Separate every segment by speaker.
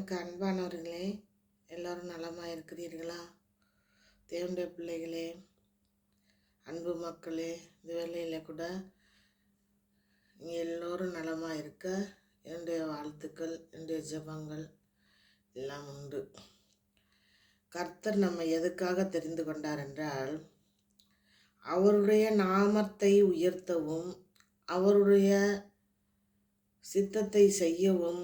Speaker 1: எனக்கு அன்பானவர்களே, எல்லோரும் நலமாக இருக்கிறீர்களா? தேவனுடைய பிள்ளைகளே, அன்பு மக்களே, இந்த வேளையில் கூட நீங்கள் எல்லோரும் நலமாக இருக்க என்னுடைய வாழ்த்துக்கள், என்னுடைய ஜெபங்கள் எல்லாம் உண்டு. கர்த்தர் நம்ம எதுக்காக தெரிந்து கொண்டார் என்றால், அவருடைய நாமத்தை உயர்த்தவும், அவருடைய சித்தத்தை செய்யவும்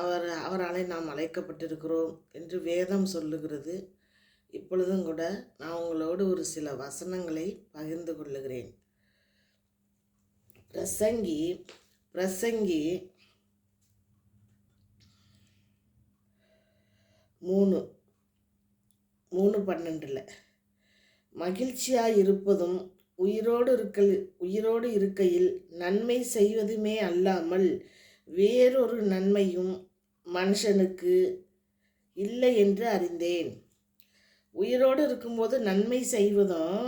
Speaker 1: அவராலே நாம் அழைக்கப்பட்டிருக்கிறோம் என்று வேதம் சொல்லுகிறது. இப்பொழுதும் கூட நான் உங்களோடு ஒரு சில வசனங்களை பகிர்ந்து கொள்ளுகிறேன். பிரசங்கி 3:12 மகிழ்ச்சியாய் இருப்பதும் உயிரோடு இருக்கையில் நன்மை செய்வதுமே அல்லாமல் வேறொரு நன்மையும் மனுஷனுக்கு இல்லை என்று அறிந்தேன். உயிரோடு இருக்கும்போது நன்மை செய்வதும்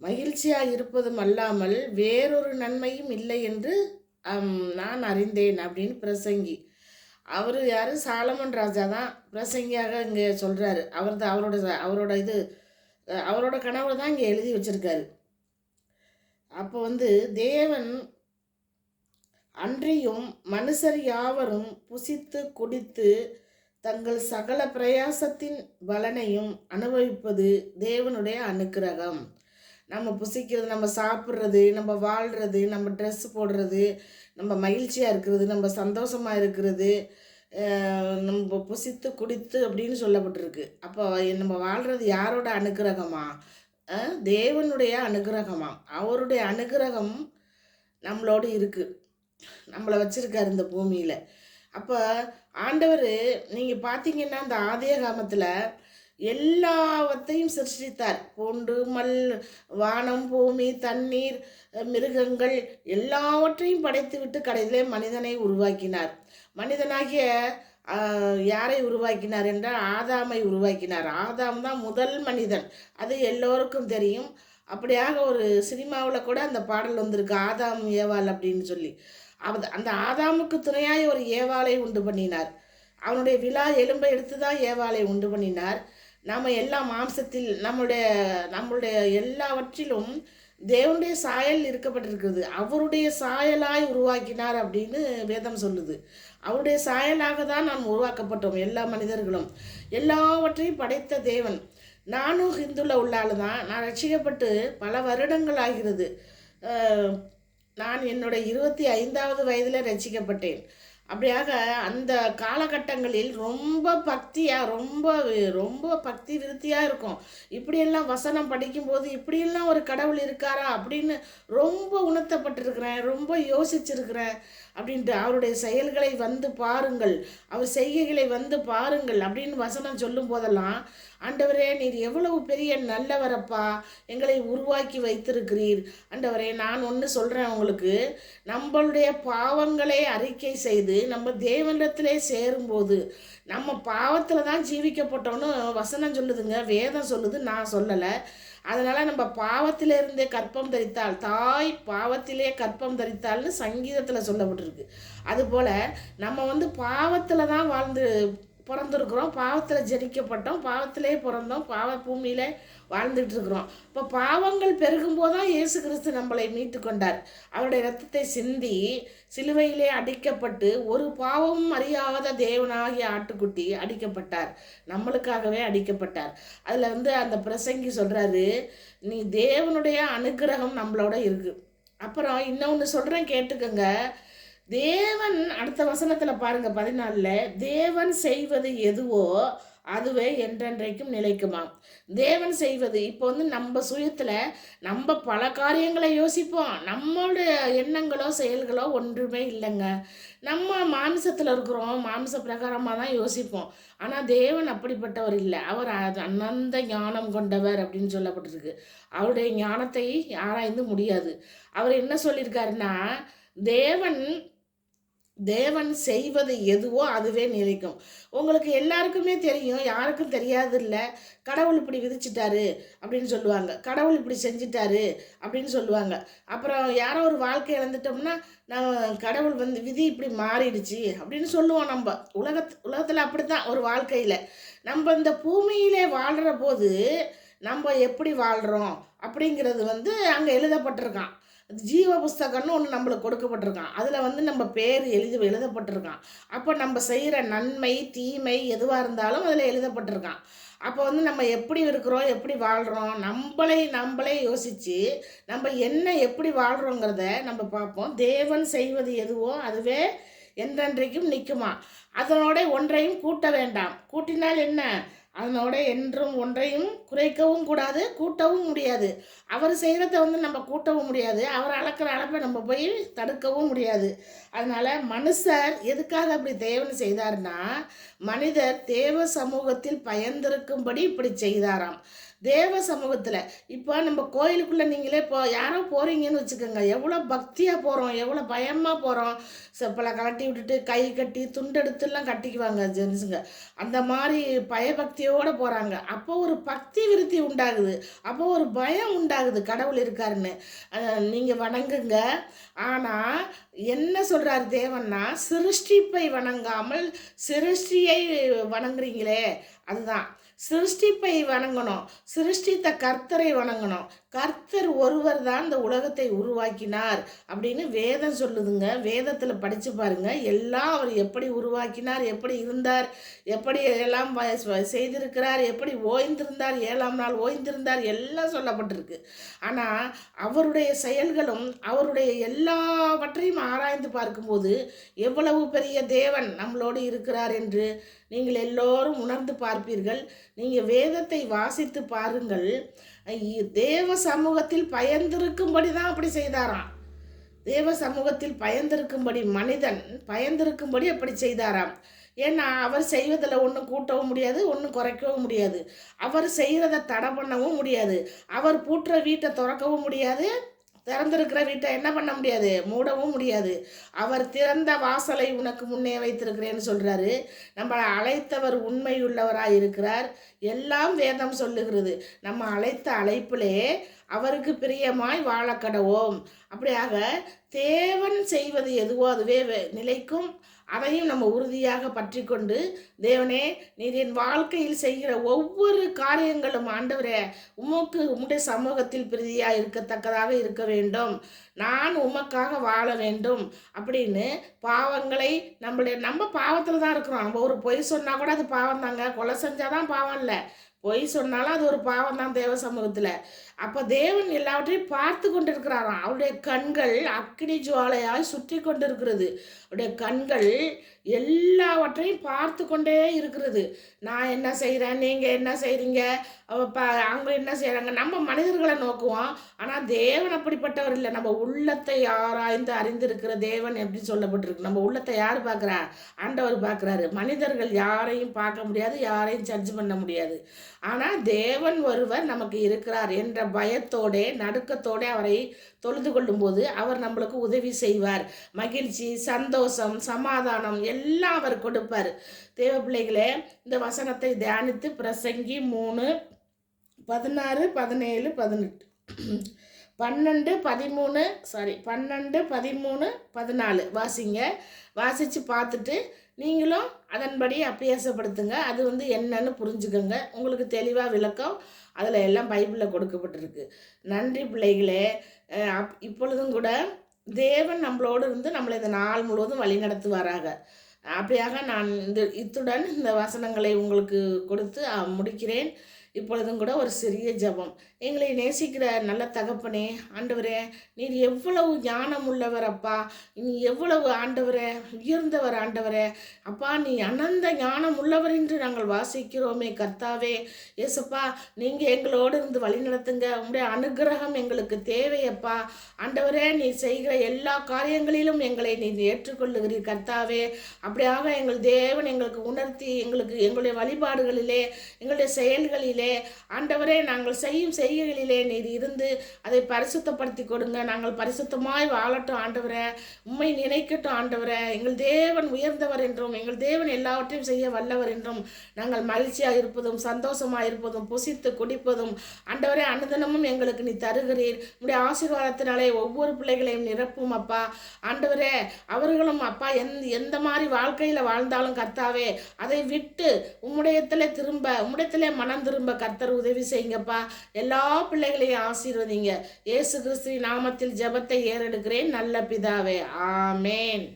Speaker 1: மகிழ்ச்சியாக இருப்பதும் அல்லாமல் வேறொரு நன்மையும் இல்லை என்று நான் அறிந்தேன் அப்படின்னு பிரசங்கி. அவர் யார்? சாலமன் ராஜா தான் பிரசங்கியாக இங்கே சொல்கிறாரு. அவரோட கனவு தான் இங்கே எழுதி வச்சிருக்காரு. அப்போ தேவன் அன்றியும் மனுஷர் யாவரும் புசித்து குடித்து தங்கள் சகல பிரயாசத்தின் பலனையும் அனுபவிப்பது தேவனுடைய அனுக்கிரகம். நம்ம புசிக்கிறது, நம்ம சாப்பிட்றது, நம்ம வாழ்கிறது, நம்ம ட்ரெஸ் போடுறது, நம்ம மகிழ்ச்சியாக இருக்கிறது, நம்ம சந்தோஷமாக இருக்கிறது, நம்ம புசித்து குடித்து அப்படின்னு சொல்லப்பட்டிருக்கு. அப்போ நம்ம வாழ்கிறது யாரோட அனுக்கிரகமா? தேவனுடைய அனுக்கிரகமா. அவருடைய அனுக்கிரகம் நம்மளோடு இருக்குது, நம்மளை வச்சுருக்காரு இந்த பூமியில். அப்போ ஆண்டவர் நீங்கள் பார்த்தீங்கன்னா இந்த ஆதியாகமத்தில் எல்லாவற்றையும் சிருஷ்டித்தார். பொண்டு வானம், பூமி, தண்ணீர், மிருகங்கள் எல்லாவற்றையும் படைத்து விட்டு கடைசியிலே மனிதனை உருவாக்கினார். மனிதனாகிய யாரை உருவாக்கினார் என்றால் ஆதாமை உருவாக்கினார். ஆதாம் தான் முதல் மனிதன், அது எல்லோருக்கும் தெரியும். அப்படியாக ஒரு சினிமாவில் கூட அந்த பாடல் வந்திருக்கு, ஆதாம் ஏவாள் அப்படின்னு சொல்லி. அந்த ஆதாமுக்கு துணையாய் ஒரு ஏவாளை உண்டு பண்ணினார். அவனுடைய விழா எலும்பை எடுத்து தான் ஏவாளை உண்டு பண்ணினார். நம்ம எல்லா மாம்சத்தில் நம்மளுடைய எல்லாவற்றிலும் தேவனுடைய சாயல் இருக்கப்பட்டிருக்கிறது. அவருடைய சாயலாய் உருவாக்கினார் அப்படின்னு வேதம் சொல்லுது. அவருடைய சாயலாக தான் நாம் உருவாக்கப்பட்டோம். எல்லா மனிதர்களும் எல்லாவற்றையும் படைத்த தேவன். நானும் ஹிந்துவில் உள்ள ஆள் தான். நான் ரட்சிக்கப்பட்டு பல வருடங்கள் ஆகிறது. நான் என்னுடைய 25வது வயதில் ரட்சிக்கப்பட்டேன். அப்படியாக அந்த காலகட்டங்களில் ரொம்ப பக்தியாக ரொம்ப பக்தி விருத்தியாக இருக்கும். இப்படியெல்லாம் வசனம் படிக்கும்போது இப்படியெல்லாம் ஒரு கடவுள் இருக்காரா அப்படின்னு ரொம்ப உணர்த்தப்பட்டிருக்கிறேன், ரொம்ப யோசிச்சிருக்கிறேன் அப்படின்ட்டு. அவருடைய செயல்களை பாருங்கள், அவர் செய்கைகளை பாருங்கள் அப்படின்னு வசனம் சொல்லும் போதெல்லாம், ஆண்டவரே நீர் எவ்வளவு பெரிய நல்லவரப்பா, எங்களை உருவாக்கி வைத்திருக்கிறீர். ஆண்டவரே நான் ஒன்று சொல்கிறேன் உங்களுக்கு, நம்மளுடைய பாவங்களை அறிக்கை செய்து நம்ம தேவனிடத்திலே சேரும்போது நம்ம பாவத்தில் தான் ஜீவிக்கப்பட்டோன்னு வசனம் சொல்லுதுங்க, வேதம் சொல்லுது, நான் சொல்லலை. அதனால் நம்ம பாவத்திலிருந்தே கற்பம் தரித்தாள், தாய் பாவத்திலே கற்பம் தரித்தாள்னு சங்கீதத்தில் சொல்லப்பட்டிருக்கு. அதுபோல் நம்ம பாவத்தில் தான் பிறந்திருக்கிறோம், பாவத்தில் ஜனிக்கப்பட்டோம், பாவத்திலே பிறந்தோம், பாவ பூமியில் வாழ்ந்துட்டுருக்குறோம். இப்போ பாவங்கள் பெருகும்போது தான் இயேசு கிறிஸ்து நம்மளை மீட்டு கொண்டார். அவருடைய இரத்தத்தை சிந்தி சிலுவையிலே அடிக்கப்பட்டு ஒரு பாவமும் அறியாத தேவனாகிய ஆட்டுக்குட்டி அடிக்கப்பட்டார், நம்மளுக்காகவே அடிக்கப்பட்டார். அதில் அந்த பிரசங்கி சொல்கிறாரு, நீ தேவனுடைய அனுக்கிரகம் நம்மளோட இருக்குது. அப்புறம் இன்னொன்று சொல்கிறேன் கேட்டுக்கோங்க. தேவன் அடுத்த வசனத்தில் பாருங்க 14, தேவன் செய்வது எதுவோ அதுவே என்றென்றைக்கும் நிலைக்குமாம். தேவன் செய்வது இப்போ நம்ம சுயத்தில் நம்ம பல காரியங்களை யோசிப்போம். நம்மளுடைய எண்ணங்களோ செயல்களோ ஒன்றுமே இல்லைங்க. நம்ம மாம்சத்தில் இருக்கிறோம், மாம்ச பிரகாரமாக தான் யோசிப்போம். ஆனால் தேவன் அப்படிப்பட்டவர் இல்லை. அவர் அனந்த ஞானம் கொண்டவர் அப்படின்னு சொல்லப்பட்டிருக்கு. அவருடைய ஞானத்தை ஆராய்ந்து முடியாது. அவர் என்ன சொல்லியிருக்காருன்னா, தேவன் தேவன் செய்வது எதுவோ அதுவே நிலைக்கும். உங்களுக்கு எல்லாருக்குமே தெரியும், யாருக்கும் தெரியாது இல்லை. கடவுள் இப்படி விதிச்சிட்டாரு அப்படின்னு சொல்லுவாங்க, கடவுள் இப்படி செஞ்சிட்டாரு அப்படின்னு சொல்லுவாங்க. அப்புறம் யாரோ ஒரு வாழ்க்கை இழந்துட்டோம்னா, நம்ம கடவுள் விதி இப்படி மாறிடுச்சு அப்படின்னு சொல்லுவோம். நம்ம உலகத்தில் அப்படி தான் ஒரு வாழ்க்கையில் நம்ம இந்த பூமியிலே வாழ்கிற போது நம்ம எப்படி வாழ்கிறோம் அப்படிங்கிறது அங்கே எழுதப்பட்டிருக்கான். ஜீவ புஸ்தகம்னு ஒன்று நம்மளுக்கு கொடுக்கப்பட்டிருக்கான். அதில் நம்ம பேர் எழுதப்பட்டிருக்கான். அப்போ நம்ம செய்கிற நன்மை தீமை எதுவாக இருந்தாலும் அதில் எழுதப்பட்டிருக்கான். அப்போ நம்ம எப்படி இருக்கிறோம், எப்படி வாழ்கிறோம், நம்மளே யோசித்து நம்ம என்ன எப்படி வாழ்கிறோங்கிறத நம்ம பார்ப்போம். தேவன் செய்வது எதுவோ அதுவே என்றென்றைக்கும் நிற்குமா. அதனோட ஒன்றையும் கூட்ட வேண்டாம். கூட்டினால் என்ன, அதனோட என்றும் ஒன்றையும் குறைக்கவும் கூடாது, கூட்டவும் முடியாது. அவர் செய்கிறத நம்ம கூட்டவும் முடியாது, அவர் அளக்கிற அளப்பை நம்ம போய் தடுக்கவும் முடியாது. அதனால் மனுஷர் எதுக்காக அப்படி தேவன் செய்தார்னா, மனிதர் தேவ சமூகத்தில் பயந்திருக்கும்படி இப்படி செய்தாராம். தேவ சமூகத்தில் இப்போ நம்ம கோயிலுக்குள்ளே நீங்களே யாரோ போகிறீங்கன்னு வச்சுக்கோங்க, எவ்வளோ பக்தியாக போகிறோம், எவ்வளோ பயமாக போகிறோம். செப்பலை கலட்டி விட்டுட்டு கை கட்டி துண்டெடுத்துலாம் கட்டிக்குவாங்க ஜென்ஸுங்க. அந்த மாதிரி பயபக்தியோடு போகிறாங்க. அப்போ ஒரு பக்தி விருத்தி உண்டாகுது, அப்போ ஒரு பயம் உண்டாகுது கடவுள் இருக்காருன்னு. நீங்கள் வணங்குங்க. ஆனால் என்ன சொல்கிறார் தேவன்னா, சிருஷ்டிப்பை வணங்காமல் சிருஷ்டியை வணங்குறீங்களே, அதுதான். சிருஷ்டிப்பை வணங்கணும், சிருஷ்டித்த கர்த்தரை வணங்கணும். கர்த்தர் ஒருவர் தான் இந்த உலகத்தை உருவாக்கினார் அப்படின்னு வேதம் சொல்லுதுங்க. வேதத்தில் படித்து பாருங்க, எல்லாம் அவர் எப்படி உருவாக்கினார், எப்படி இருந்தார், எப்படி எல்லாம் செய்திருக்கிறார், எப்படி ஓய்ந்திருந்தார், 7ஆம் நாள் ஓய்ந்திருந்தார், எல்லாம் சொல்லப்பட்டிருக்கு. ஆனால் அவருடைய செயல்களும் அவருடைய எல்லாவற்றையும் ஆராய்ந்து பார்க்கும்போது எவ்வளவு பெரிய தேவன் நம்மளோடு இருக்கிறார் என்று நீங்கள் எல்லோரும் உணர்ந்து பார்ப்பீர்கள். நீங்கள் வேதத்தை வாசித்து பாருங்கள். தேவ சமூகத்தில் பயந்திருக்கும்படி தான் அப்படி செய்தாராம். தேவ சமூகத்தில் பயந்திருக்கும்படி, மனிதன் பயந்திருக்கும்படி அப்படி செய்தாராம். ஏன்னா அவர் செய்வதில் ஒன்றும் கூட்டவும் முடியாது, ஒன்றும் குறைக்கவும் முடியாது. அவர் செய்கிறத தடை பண்ணவும் முடியாது. அவர் பூட்டுற வீட்டை திறக்கவும் முடியாது, திறந்திருக்கிற வீட்டை என்ன பண்ண முடியாது, மூடவும் முடியாது. அவர் திறந்த வாசலை உனக்கு முன்னே வைத்திருக்கிறேன்னு சொல்கிறாரு. நம்மளை அழைத்தவர் உண்மையுள்ளவராக இருக்கிறார். எல்லாம் வேதம் சொல்லுகிறது. நம்ம அழைத்த அழைப்பிலே அவருக்கு பிரியமாய் வாழக்கடவோம். அப்படியாக தேவன் செய்வது எதுவோ அதுவே நிலைக்கும். அதையும் நம்ம உறுதியாக பற்றி கொண்டு, தேவனே நீர் என் வாழ்க்கையில் செய்கிற ஒவ்வொரு காரியங்களும் ஆண்டவரே உம்முடைய சமூகத்தில் பிரீதியாக இருக்கத்தக்கதாக இருக்க வேண்டும், நான் உமக்காக வாழ வேண்டும் அப்படின்னு பாவங்களை நம்ம பாவத்தில் தான் இருக்கிறோம். நம்ம ஒரு பொய் சொன்னால் கூட அது பாவம் தாங்க. கொலை செஞ்சால் தான் பாவம் இல்லை, பொய் சொன்னாலும் அது ஒரு பாவம் தான் தேவ சமூகத்தில். அப்போ தேவன் எல்லாவற்றையும் பார்த்து கொண்டு இருக்கிறாராம். அவருடைய கண்கள் அக்கினி ஜுவாலையாய் சுற்றி கொண்டு இருக்கிறது. அவருடைய கண்கள் எல்லாவற்றையும் பார்த்து கொண்டே இருக்கிறது. நான் என்ன செய்கிறேன், நீங்கள் என்ன செய்கிறீங்க, அவங்க என்ன செய்கிறாங்க. நம்ம மனிதர்களை நோக்குவோம், ஆனால் தேவன் அப்படிப்பட்டவர் இல்லை. நம்ம உள்ளத்தை ஆராய்ந்து அறிந்திருக்கிற தேவன் எப்படி சொல்லப்பட்டிருக்கு. நம்ம உள்ளத்தை யார் பார்க்குறா, ஆண்டவர் பார்க்குறாரு. மனிதர்கள் யாரையும் பார்க்க முடியாது, யாரையும் ஜட்ஜ் பண்ண முடியாது. ஆனால் தேவன் ஒருவர் நமக்கு இருக்கிறார் என்ற பயத்தோட நடுக்கத்தோட அவரை தொழுது கொள்ளும்போது அவர் நம்மளுக்கு உதவி செய்வார். மகிழ்ச்சி, சந்தோஷம், சமாதானம் எல்லாம் அவர் கொடுப்பார். தேவ பிள்ளைகளே, இந்த வசனத்தை தியானித்து பிரசங்கி 3:16, 17, 18 12, 13, 14 வாசிங்க. வாசித்து பார்த்துட்டு நீங்களும் அதன்படி அபியாசப்படுத்துங்க. அது என்னன்னு புரிஞ்சுக்கோங்க. உங்களுக்கு தெளிவாக விளக்கம் அதில் எல்லாம் பைபிளில் கொடுக்கப்பட்டிருக்கு. நன்றி பிள்ளைகளே. இப்பொழுதும் கூட தேவன் நம்மளோடு இருந்து நம்மளை இந்த நாள் முழுவதும் வழி நடத்துவாராக. அப்படியாக நான் இத்துடன் இந்த வசனங்களை உங்களுக்கு கொடுத்து முடிக்கிறேன். இப்பொழுதும் கூட ஒரு சிறிய ஜெபம். எங்களை நேசிக்கிற நல்ல தகப்பனே, ஆண்டவரே நீர் எவ்வளவு ஞானம் உள்ளவர் அப்பா, நீ எவ்வளவு ஆண்டவரே உயர்ந்தவர் ஆண்டவரே அப்பா, நீ அனந்த ஞானம் உள்ளவர் என்று நாங்கள் வாசிக்கிறோமே கர்த்தாவே. ஏசப்பா, நீங்கள் எங்களோடு இருந்து வழி நடத்துங்க. உங்களுடைய அனுகிரகம் எங்களுக்கு தேவையப்பா. ஆண்டவரே நீ செய்கிற எல்லா காரியங்களிலும் எங்களை நீ ஏற்றுக்கொள்ளுகிறீர் கர்த்தாவே. அப்படியாக எங்கள் தேவன் எங்களுக்கு உணர்த்தி எங்களுடைய வழிபாடுகளிலே, எங்களுடைய செயல்களிலே, வேளையிலே ஆண்டவரே நாங்கள் செய்யும் செய்கைகளிலே நீர் இருந்து அதை பரிசுத்தப்படுத்தி கொடுங்க. நாங்கள் பரிசுத்தமாய் வாழட்டும் ஆண்டவரே. உம்மை நினைக்கட்டும் ஆண்டவரே. எங்கள் தேவன் உயர்ந்தவர் என்றும் எங்கள் தேவன் எல்லாவற்றையும் செய்ய வல்லவர் என்றும் நாங்கள் மகிழ்ச்சியாக இருப்பதும் சந்தோஷமாக இருப்பதும் புசித்து குடிப்பதும் ஆண்டவரே அனுதினமும் எங்களுக்கு நீ தருகிறீர். உடைய ஆசீர்வாதத்தினாலே ஒவ்வொரு பிள்ளைகளையும் நிரப்பும் அப்பா. ஆண்டவரே அவர்களும் அப்பா எந்த மாதிரி வாழ்க்கையில் வாழ்ந்தாலும் கர்த்தாவே அதை விட்டு உம்முடையத்திலே மனம் திரும்ப கர்த்தர் உதவி செய்யுங்கப்பா. எல்லா பிள்ளைகளையும் ஆசீர்வதிங்க. இயேசு கிறிஸ்துவின் நாமத்தில் ஜெபத்தை ஏறெடுக்கிறேன் நல்ல பிதாவே. ஆமேன்.